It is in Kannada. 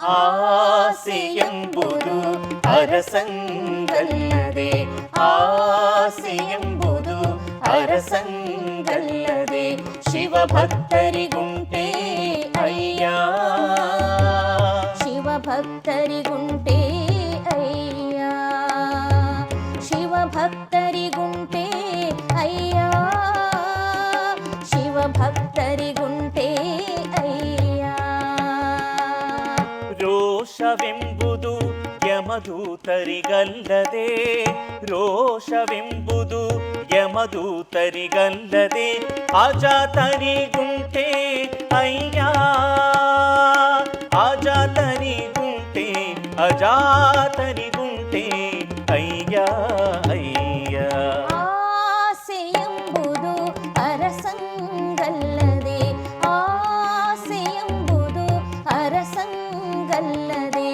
ಆಸೆಯೆಂಬುದು ಅರಸಂಗಲ್ಲದೆ, ಆಸೆಯೆಂಬುದು ಅರಸಂಗಲ್ಲದೆ, ಶಿವಭಕ್ತರಿಗುಂಟೆ ಅಯ್ಯ, ಶಿವಭಕ್ತರಿಗುಂಟೆ ಅಯ್ಯ, ಶಿವಭಕ್ತರಿಗುಂಟೆ ಅಯ್ಯ, ಶಿವಭಕ್ತರಿಗುಂಟೆ ಅಯ್ಯ. ರೋಷವೆಂಬುದು ಯಮದೂತರಿಗಲ್ಲದೆ, ರೋಷವೆಂಬುದು ಯಮದೂತರಿಗಲ್ಲದೆ, ಅಜಾತರಿಗುಂಟೆ ಅಯ್ಯ, ಅಜಾತರಿಗುಂಟೆ, ಅಜಾತರಿಗುಂಟೆ ಅಯ್ಯ ಅಯ್ಯ. ಆಸೆಯೆಂಬುದು ಅರಸಂಗಲ್ಲದೆ, ಆಸೆಯೆಂಬುದು ಅರಸಂಗಲ್ಲದೆ,